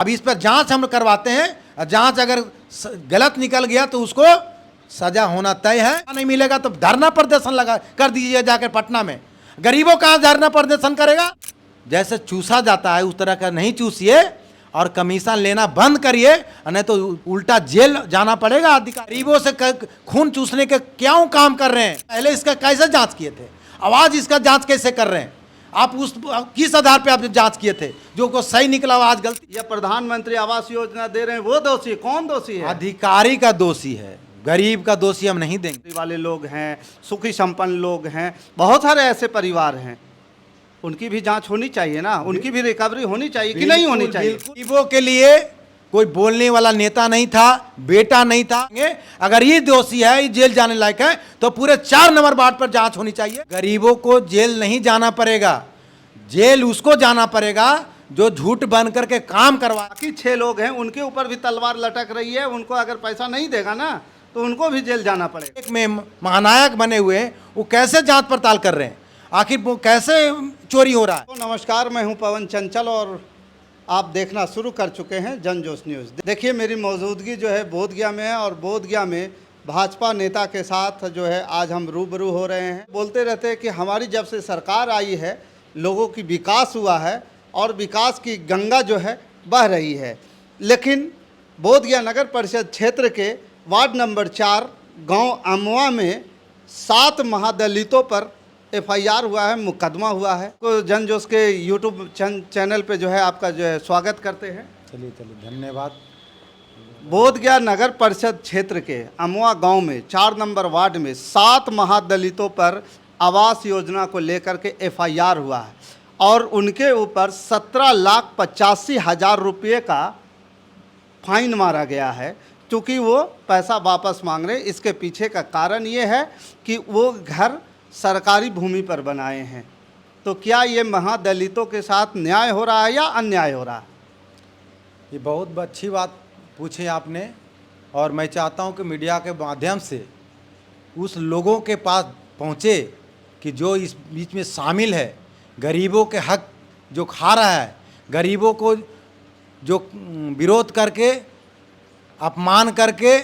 अब इस पर जांच हम करवाते हैं, जांच अगर गलत निकल गया तो उसको सजा होना तय है। नहीं मिलेगा तो धरना प्रदर्शन लगा कर दीजिए जाकर पटना में। गरीबों कहाँ धरना प्रदर्शन करेगा? जैसे चूसा जाता है उस तरह का नहीं चूसिए और कमीशन लेना बंद करिए, नहीं तो उल्टा जेल जाना पड़ेगा। अधिकारी गरीबों से खून चूसने के क्यों काम कर रहे हैं? पहले इसका कैसे जांच किए थे? आवाज इसका जांच कैसे कर रहे हैं आप? उस किस आधार पे आप जांच किए थे? जो को सही निकला आज गलती। या प्रधानमंत्री आवास योजना दे रहे हैं वो दोषी? कौन दोषी है? अधिकारी का दोषी है, गरीब का दोषी हम नहीं देंगे। वाले लोग हैं, सुखी संपन्न लोग हैं, बहुत सारे ऐसे परिवार हैं, उनकी भी जांच होनी चाहिए ना, उनकी भी रिकवरी होनी चाहिए कि नहीं होनी चाहिए? गरीबों के लिए कोई बोलने वाला नेता नहीं था, बेटा नहीं था। अगर ये दोषी है, ये जेल जाने लायक है, तो पूरे 4 नंबर वार्ड पर जांच होनी चाहिए। गरीबों को जेल नहीं जाना पड़ेगा, जेल उसको जाना पड़ेगा जो झूठ बन करके काम करवा। बाकी 6 लोग हैं, उनके ऊपर भी तलवार लटक रही है, उनको अगर पैसा नहीं देगा ना तो उनको भी जेल जाना पड़ेगा। एक में महानायक बने हुए वो कैसे जांच पड़ताल कर रहे हैं? आखिर वो कैसे चोरी हो रहा है? तो नमस्कार, मैं हूं पवन चंचल और आप देखना शुरू कर चुके हैं जनजोश न्यूज़। देखिए, मेरी मौजूदगी जो है बोधगया में है और बोधगया में भाजपा नेता के साथ जो है आज हम रूबरू हो रहे हैं। बोलते रहते हैं कि हमारी जब से सरकार आई है लोगों की विकास हुआ है और विकास की गंगा जो है बह रही है। लेकिन बोधगया नगर परिषद क्षेत्र के वार्ड नंबर 4 गांव अमवा में 7 महादलितों पर FIR हुआ है, मुकदमा हुआ है। तो जनजोश के यूट्यूब चैनल पे जो है आपका जो है स्वागत करते हैं। चलिए धन्यवाद। बोधगया नगर परिषद क्षेत्र के अमवा गांव में 4 नंबर वार्ड में 7 महादलितों पर आवास योजना को लेकर के FIR हुआ है और उनके ऊपर 17,85,000 रुपये का फाइन मारा गया है, क्योंकि वो पैसा वापस मांग रहे। इसके पीछे का कारण ये है कि वो घर सरकारी भूमि पर बनाए हैं। तो क्या ये महादलितों के साथ न्याय हो रहा है या अन्याय हो रहा है? ये बहुत अच्छी बात पूछी आपने और मैं चाहता हूं कि मीडिया के माध्यम से उस लोगों के पास पहुंचे कि जो इस बीच में शामिल है, गरीबों के हक जो खा रहा है, गरीबों को जो विरोध करके अपमान करके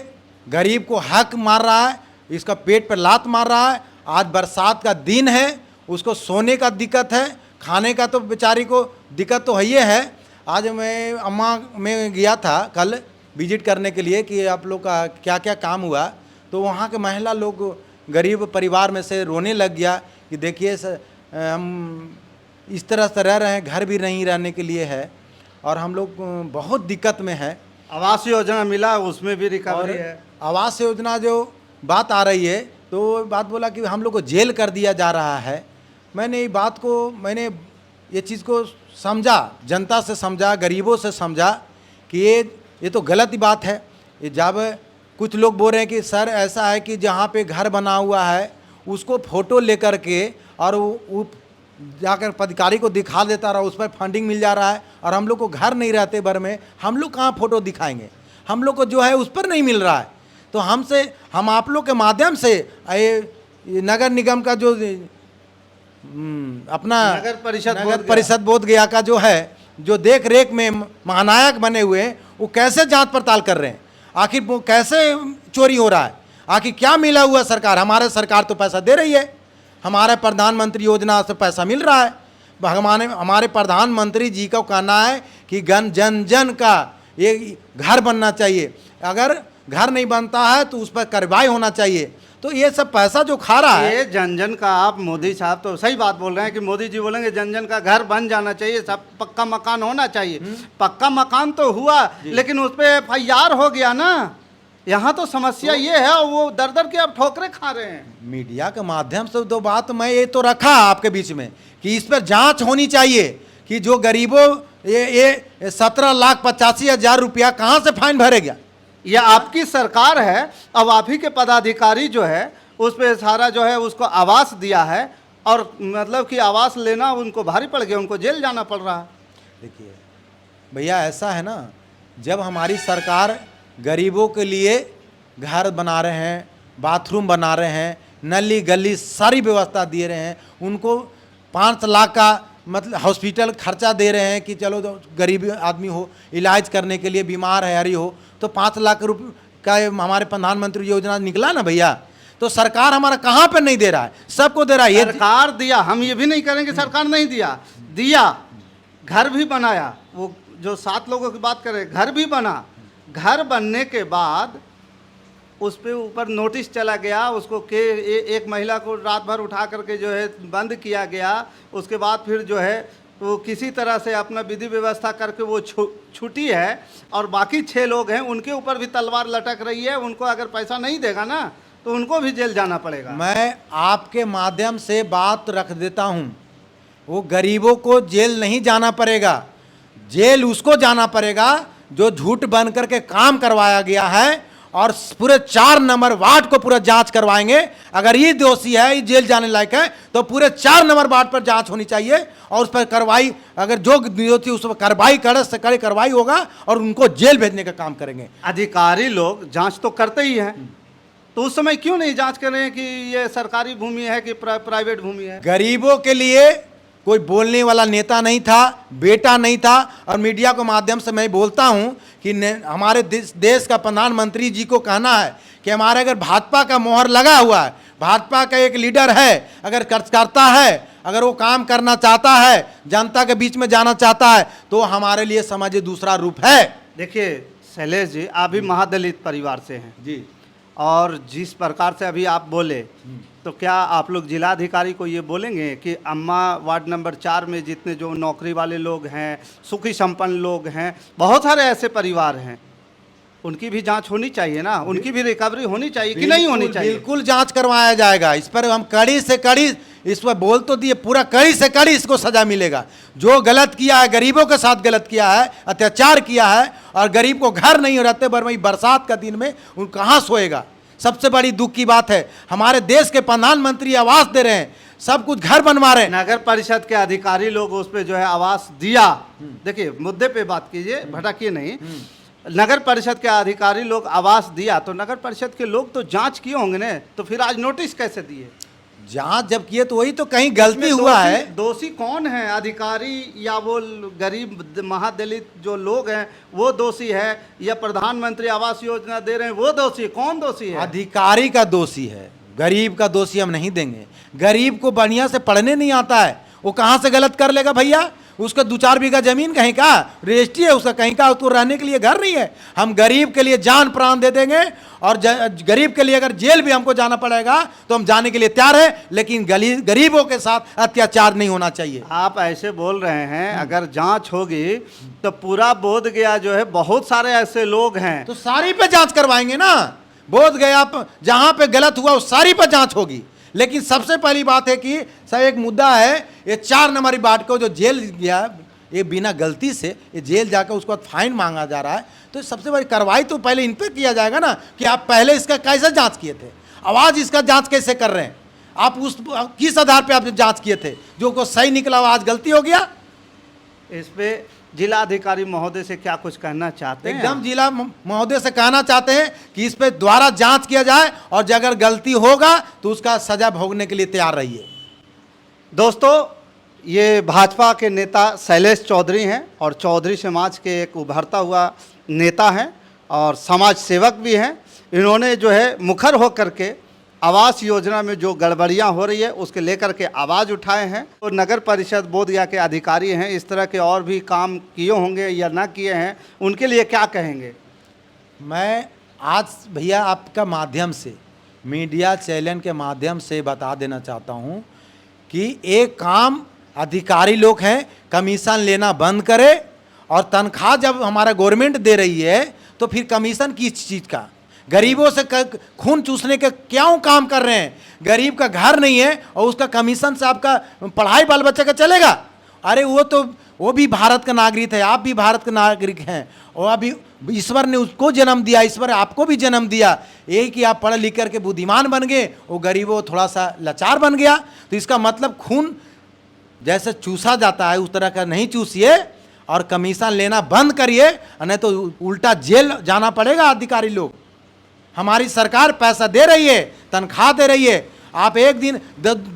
गरीब को हक मार रहा है, इसका पेट पर लात मार रहा है। आज बरसात का दिन है, उसको सोने का दिक्कत है, खाने का तो बेचारी को दिक्कत तो है है। आज मैं अम्मा में गया था कल विजिट करने के लिए कि आप लोग का क्या क्या काम हुआ, तो वहाँ के महिला लोग गरीब परिवार में से रोने लग गया कि देखिए हम इस तरह से रह रहे हैं, घर भी नहीं रहने के लिए है और हम लोग बहुत दिक्कत में है। आवास योजना मिला, उसमें भी रिकवरी है। आवास योजना जो बात आ रही है तो बात बोला कि हम लोग को जेल कर दिया जा रहा है। मैंने ये चीज़ को समझा, जनता से समझा, गरीबों से समझा कि ये तो गलत ही बात है। ये जब कुछ लोग बोल रहे हैं कि सर ऐसा है कि जहाँ पे घर बना हुआ है उसको फ़ोटो लेकर के और वो जाकर अधिकारी को दिखा देता रहा, उस पर फंडिंग मिल जा रहा है और हम लोग को घर नहीं रहते भर में, हम लोग कहाँ फ़ोटो दिखाएंगे? हम लोग को जो है उस पर नहीं मिल रहा है। तो हम आप लोग के माध्यम से ये नगर निगम का जो अपना नगर परिषद बोधगया का जो है, जो देख रेख में महानायक बने हुए हैं, वो कैसे जांच पड़ताल कर रहे हैं? आखिर वो कैसे चोरी हो रहा है? आखिर क्या मिला हुआ सरकार? हमारे सरकार तो पैसा दे रही है, हमारे प्रधानमंत्री योजना से पैसा मिल रहा है। हमारे प्रधानमंत्री जी का कहना है कि जन जन का ये घर बनना चाहिए, अगर घर नहीं बनता है तो उस पर कार्रवाई होना चाहिए। तो ये सब पैसा जो खा रहा है, ये जन जन का, आप मोदी साहब तो सही बात बोल रहे हैं कि मोदी जी बोलेंगे जन जन का घर बन जाना चाहिए, सब पक्का मकान होना चाहिए। पक्का मकान तो हुआ लेकिन उस पर FIR हो गया ना। यहाँ तो समस्या ये है, वो दर दर के अब ठोकरे खा रहे हैं। मीडिया के माध्यम से दो बात मैं ये तो रखा आपके बीच में कि इस पर जांच होनी चाहिए कि जो गरीबों ये 17,85,000 रुपया कहाँ से फाइन भरेगा? यह आपकी सरकार है, अब आप ही के पदाधिकारी जो है उस पर सारा जो है उसको आवास दिया है और मतलब कि आवास लेना उनको भारी पड़ गया, उनको जेल जाना पड़ रहा है। देखिए भैया, ऐसा है ना, जब हमारी सरकार गरीबों के लिए घर बना रहे हैं, बाथरूम बना रहे हैं, नली गली सारी व्यवस्था दे रहे हैं, उनको 5 लाख का मतलब हॉस्पिटल खर्चा दे रहे हैं कि चलो तो गरीब आदमी हो, इलाज करने के लिए बीमार है हरी हो, तो 5 लाख रुपये का हमारे प्रधानमंत्री योजना निकला ना भैया। तो सरकार हमारा कहाँ पर नहीं दे रहा है, सबको दे रहा है। ये सरकार दिया, हम ये भी नहीं करेंगे सरकार नहीं दिया, दिया, घर भी बनाया। वो जो 7 लोगों की बात करें, घर भी बना, घर बनने के बाद उस पे ऊपर नोटिस चला गया, उसको के एक महिला को रात भर उठा करके जो है बंद किया गया। उसके बाद फिर जो है वो किसी तरह से अपना विधि व्यवस्था करके वो छुट्टी है, और बाकी 6 लोग हैं उनके ऊपर भी तलवार लटक रही है। उनको अगर पैसा नहीं देगा ना तो उनको भी जेल जाना पड़ेगा। मैं आपके माध्यम से बात रख देता हूँ, वो गरीबों को जेल नहीं जाना पड़ेगा, जेल उसको जाना पड़ेगा जो झूठ बन करके काम करवाया गया है। और पूरे 4 नंबर वार्ड को पूरा जांच करवाएंगे। अगर ये दोषी है, ये जेल जाने लायक है, तो पूरे 4 नंबर वार्ड पर जांच होनी चाहिए और उस पर कार्रवाई, अगर जो दोषी उस पर कार्रवाई कड़े से कड़े कार्रवाई होगा और उनको जेल भेजने का काम करेंगे। अधिकारी लोग जांच तो करते ही हैं, तो उस समय क्यों नहीं जांच कर रहे हैं कि ये सरकारी भूमि है कि प्राइवेट भूमि है? गरीबों के लिए कोई बोलने वाला नेता नहीं था, बेटा नहीं था। और मीडिया के माध्यम से मैं बोलता हूं कि हमारे देश का प्रधानमंत्री जी को कहना है कि हमारे अगर भाजपा का मोहर लगा हुआ है, भाजपा का एक लीडर है, अगर करता है, अगर वो काम करना चाहता है, जनता के बीच में जाना चाहता है, तो हमारे लिए समझिए दूसरा रूप है। देखिए शैलेश जी, आप भी महादलित परिवार से हैं जी, और जिस प्रकार से अभी आप बोले, तो क्या आप लोग जिलाधिकारी को ये बोलेंगे कि अम्मा वार्ड नंबर 4 में जितने जो नौकरी वाले लोग हैं, सुखी संपन्न लोग हैं, बहुत सारे ऐसे परिवार हैं, उनकी भी जांच होनी चाहिए ना, उनकी भी रिकवरी होनी चाहिए कि नहीं होनी चाहिए? बिल्कुल जांच करवाया जाएगा। इस पर हम कड़ी से कड़ी, इस पर बोल तो दिए, पूरा कड़ी से कड़ी इसको सजा मिलेगा। जो गलत किया है, गरीबों के साथ गलत किया है, अत्याचार किया है, और गरीब को घर नहीं रहते, वही बरसात का दिन में उन कहाँ सोएगा। सबसे बड़ी दुख की बात है, हमारे देश के प्रधानमंत्री आवास दे रहे हैं, सब कुछ घर बनवा रहे हैं। नगर परिषद के अधिकारी लोग उस पे जो है आवास दिया। देखिए मुद्दे पे बात कीजिए, भटकिए नहीं। नगर परिषद के अधिकारी लोग आवास दिया, तो नगर परिषद के लोग तो जांच किए होंगे ना, तो फिर आज नोटिस कैसे दिए? जांच जब किए तो वही तो कहीं गलती हुआ है। दोषी कौन है, अधिकारी या वो गरीब महादलित जो लोग हैं वो दोषी है, या प्रधानमंत्री आवास योजना दे रहे हैं वो दोषी? कौन दोषी है? अधिकारी का दोषी है, गरीब का दोषी हम नहीं देंगे। गरीब को बढ़िया से पढ़ने नहीं आता है, वो कहाँ से गलत कर लेगा भैया? उसका 2-4 बीघा जमीन कहीं का रजिस्ट्री है उसका, कहीं का उसको रहने के लिए घर नहीं है। हम गरीब के लिए जान प्राण दे देंगे, और गरीब के लिए अगर जेल भी हमको जाना पड़ेगा तो हम जाने के लिए तैयार हैं, लेकिन गरीबों के साथ अत्याचार नहीं होना चाहिए। आप ऐसे बोल रहे हैं, अगर जांच होगी तो पूरा बोध गया जो है बहुत सारे ऐसे लोग हैं, तो सारी पे जांच करवाएंगे ना। बोध गया जहां पे गलत हुआ उस सारी पे जांच होगी। लेकिन सबसे पहली बात है कि सर एक मुद्दा है, ये 4 नंबर वार्ड को जो जेल गया, ये बिना गलती से ये जेल जाकर उसके बाद फाइन मांगा जा रहा है, तो सबसे बड़ी कार्रवाई तो पहले इन पर किया जाएगा ना कि आप पहले इसका कैसे जांच किए थे, आवाज इसका जांच कैसे कर रहे हैं, आप उस किस आधार पे आप जांच किए थे, जो को सही निकला आज गलती हो गया। इस पे जिला अधिकारी महोदय से क्या कुछ कहना चाहते हैं? एकदम जिला महोदय से कहना चाहते हैं कि इस पे द्वारा जांच किया जाए, और अगर गलती होगा तो उसका सजा भोगने के लिए तैयार रहिए। दोस्तों, ये भाजपा के नेता शैलेश चौधरी हैं, और चौधरी समाज के एक उभरता हुआ नेता हैं और समाज सेवक भी हैं। इन्होंने जो है मुखर होकर के आवास योजना में जो गड़बड़ियां हो रही है उसके लेकर के आवाज़ उठाए हैं। तो नगर परिषद बोधगया के अधिकारी हैं, इस तरह के और भी काम किए होंगे या ना किए हैं, उनके लिए क्या कहेंगे? मैं आज भैया आपका माध्यम से, मीडिया चैनल के माध्यम से बता देना चाहता हूं कि एक काम अधिकारी लोग हैं, कमीशन लेना बंद करे, और तनख्वाह जब हमारा गवर्नमेंट दे रही है तो फिर कमीशन किस चीज़ का? गरीबों से खून चूसने के क्यों काम कर रहे हैं? गरीब का घर नहीं है और उसका कमीशन से आपका पढ़ाई बाल बच्चे का चलेगा? अरे वो भी भारत का नागरिक है, आप भी भारत के नागरिक हैं, और अभी ईश्वर ने उसको जन्म दिया, ईश्वर आपको भी जन्म दिया। यही कि आप पढ़ लिख करके बुद्धिमान बन गए, वो गरीबों थोड़ा सा लाचार बन गया, तो इसका मतलब खून जैसे चूसा जाता है उस तरह का नहीं चूसिए, और कमीशन लेना बंद करिए, नहीं तो उल्टा जेल जाना पड़ेगा। अधिकारी लोग, हमारी सरकार पैसा दे रही है, तनख्वाह दे रही है, आप एक दिन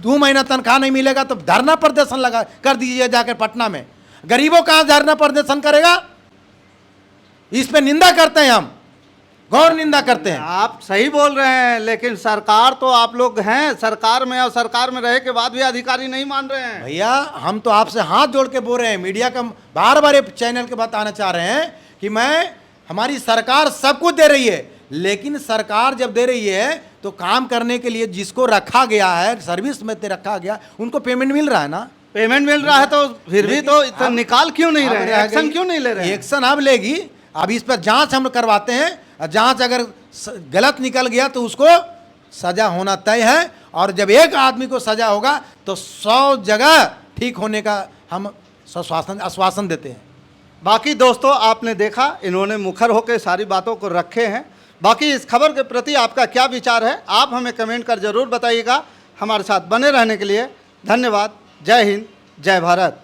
2 महीना तनख्वाह नहीं मिलेगा तो धरना प्रदर्शन लगा कर दीजिए जाकर पटना में। गरीबों कहाँ धरना प्रदर्शन करेगा? इस पे निंदा करते हैं हम, गौर निंदा करते हैं। आप सही बोल रहे हैं, लेकिन सरकार तो आप लोग हैं सरकार में, और सरकार में रहे के बाद भी अधिकारी नहीं मान रहे हैं। भैया हम तो आपसे हाथ जोड़ के बोल रहे हैं, मीडिया का बार बार चैनल के बताना चाह रहे हैं कि हमारी सरकार सब कुछ दे रही है, लेकिन सरकार जब दे रही है तो काम करने के लिए जिसको रखा गया है, सर्विस में रखा गया, उनको पेमेंट मिल रहा है ना। पेमेंट मिल रहा है तो फिर भी तो इतना निकाल क्यों नहीं रहे हैं? एक्शन क्यों नहीं ले रहे हैं? एक्शन अब लेगी। अब इस पर जांच हम करवाते हैं, जांच अगर गलत निकल गया तो उसको सजा होना तय है, और जब एक आदमी को सजा होगा तो 100 जगह ठीक होने का हम आश्वासन देते हैं। बाकी दोस्तों आपने देखा, इन्होंने मुखर होकर सारी बातों को रखे हैं। बाकी इस खबर के प्रति आपका क्या विचार है, आप हमें कमेंट कर जरूर बताइएगा। हमारे साथ बने रहने के लिए धन्यवाद। जय हिंद, जय भारत।